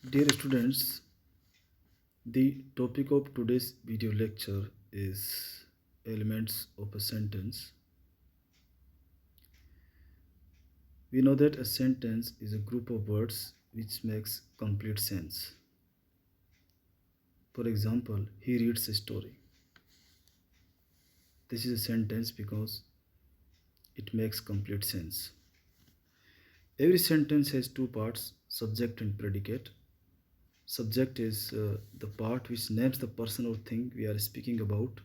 Dear students, the topic of today's video lecture is elements of a sentence. We know that a sentence is a group of words which makes complete sense. For example, he reads a story. This is a sentence because it makes complete sense. Every sentence has two parts, subject and predicate. Subject is the part which names the person or thing we are speaking about.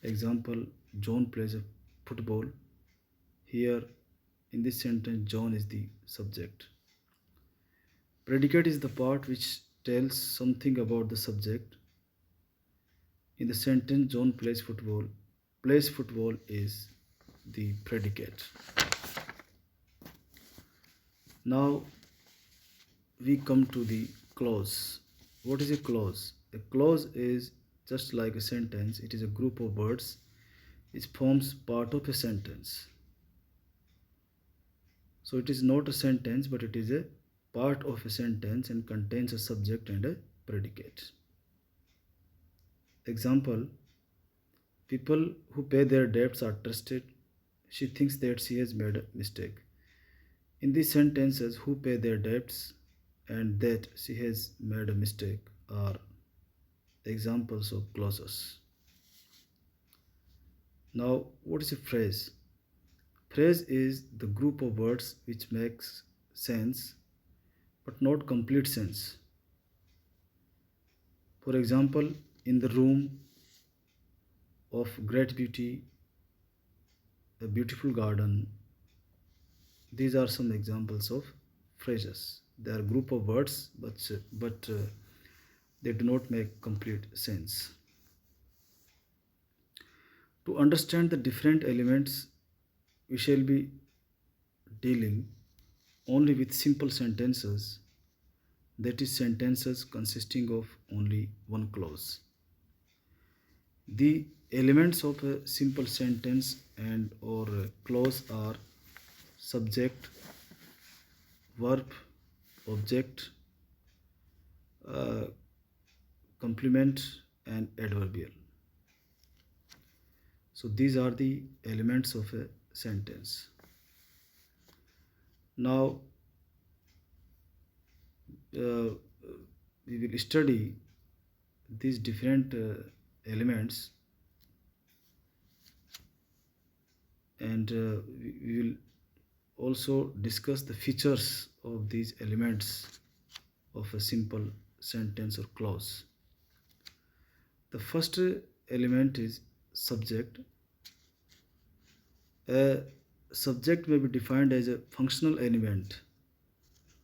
Example, John plays a football. Here, in this sentence, John is the subject. Predicate is the part which tells something about the subject. In the sentence, John plays football. Plays football is the predicate. Now, we come to the clause. What is a clause? A clause is just like a sentence, it is a group of words which forms part of a sentence. So it is not a sentence, but it is a part of a sentence and contains a subject and a predicate. Example, people who pay their debts are trusted. She thinks that she has made a mistake. In these sentences, who pay their debts and that she has made a mistake are examples of clauses. Now, what is a phrase? Phrase is the group of words which makes sense but not complete sense. For example, in the room of great beauty, a beautiful garden. These are some examples of phrases. They are a group of words, but they do not make complete sense. To understand the different elements, we shall be dealing only with simple sentences, that is, sentences consisting of only one clause. The elements of a simple sentence and or a clause are subject, verb, object, uh, complement, and adverbial. So these are the elements of a sentence. Now we will study these different elements, and we will also discuss the features of these elements of a simple sentence or clause. The first element is subject. A subject may be defined as a functional element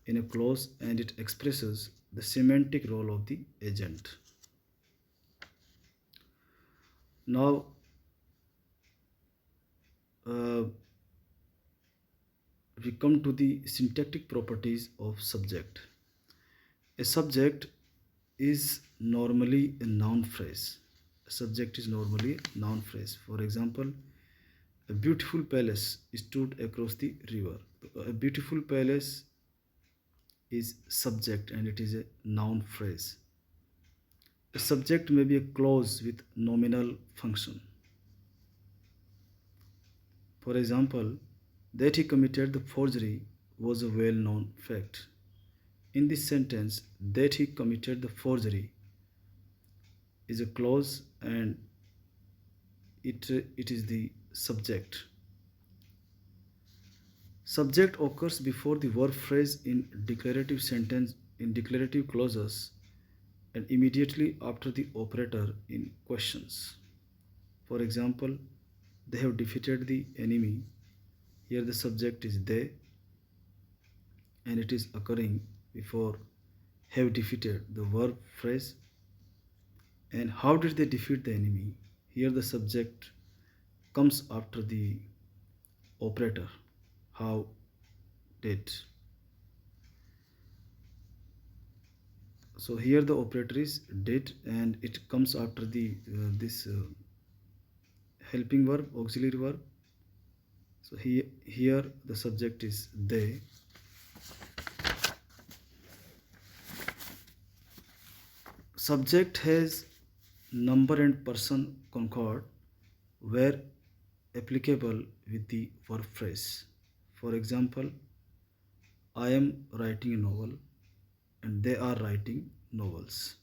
in a clause and it expresses the semantic role of the agent. Now, uh, we come to the syntactic properties of subject. A subject is normally a noun phrase. A subject is normally a noun phrase. For example, a beautiful palace stood across the river. A beautiful palace is subject and it is a noun phrase. A subject may be a clause with nominal function. For example, that he committed the forgery was a well known fact. In this sentence, that he committed the forgery is a clause and it is the subject. Subject occurs before the verb phrase in declarative sentence in declarative clauses and immediately after the operator in questions. For example, they have defeated the enemy. Here the subject is they and it is occurring before have defeated the verb phrase. And how did they defeat the enemy? Here the subject comes after the operator. How did. So here the operator is did and it comes after the this helping verb, auxiliary verb. So here the subject is they subject has number and person concord where applicable with the verb phrase. For example, I am writing a novel and they are writing novels.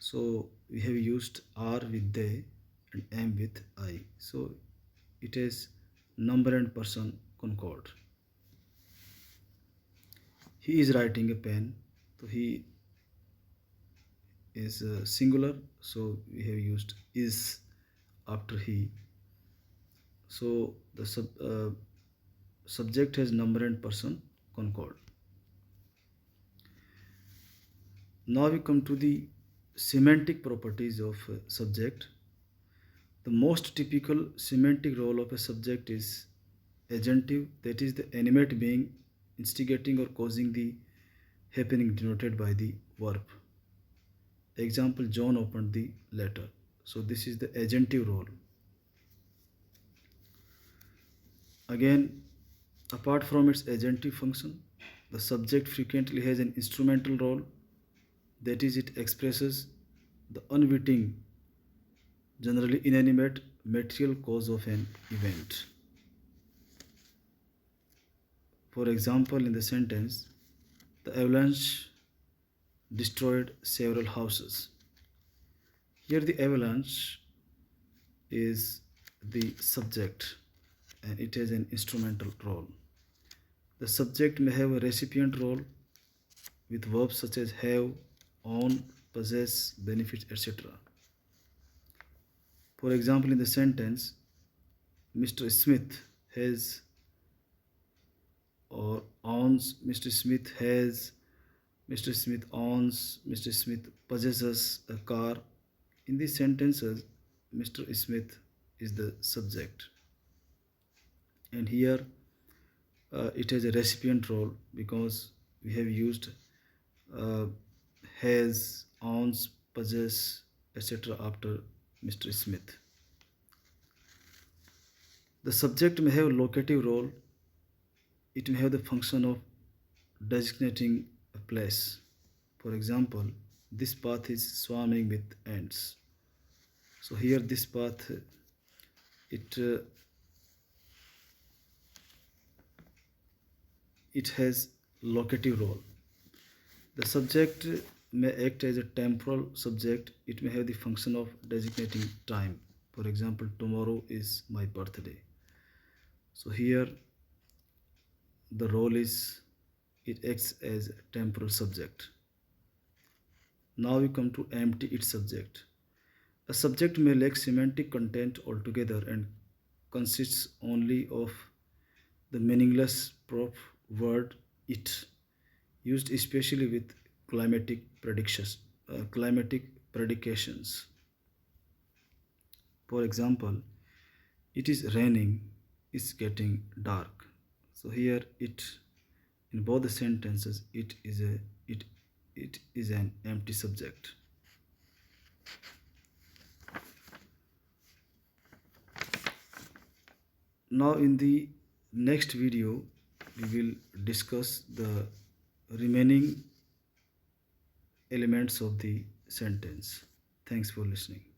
So we have used are with they and am with I. So it is number and person concord. He is writing a pen. So he is singular. So we have used is after he. So the subject has number and person concord. Now we come to the semantic properties of a subject. The most typical semantic role of a subject is agentive, that is, the animate being instigating or causing the happening denoted by the verb. Example, John opened the letter. So this is the agentive role. Again, apart from its agentive function, the subject frequently has an instrumental role, that is, it expresses the unwitting, generally inanimate material cause of an event. For example, in the sentence, the avalanche destroyed several houses. Here the avalanche is the subject and it has an instrumental role. The subject may have a recipient role with verbs such as have, own, possess, benefit, etc. For example, in the sentence, Mr. Smith has or owns, Mr. Smith has, Mr. Smith owns, Mr. Smith possesses a car. In these sentences, Mr. Smith is the subject. And here it has a recipient role because we have used uh, has, owns, possess, etc. after Mr. Smith. The subject may have a locative role. It may have the function of designating a place. For example, this path is swarming with ants. So here this path, it has locative role. The subject may act as a temporal subject. It may have the function of designating time. For example, tomorrow is my birthday. So here the role is it acts as a temporal subject. Now we come to empty its subject. A subject may lack semantic content altogether and consists only of the meaningless prop word it, used especially with climatic predications. For example, it is raining, it's getting dark. So here it, in both the sentences, it is an empty subject. Now in the next video we will discuss the remaining elements of the sentence. Thanks for listening.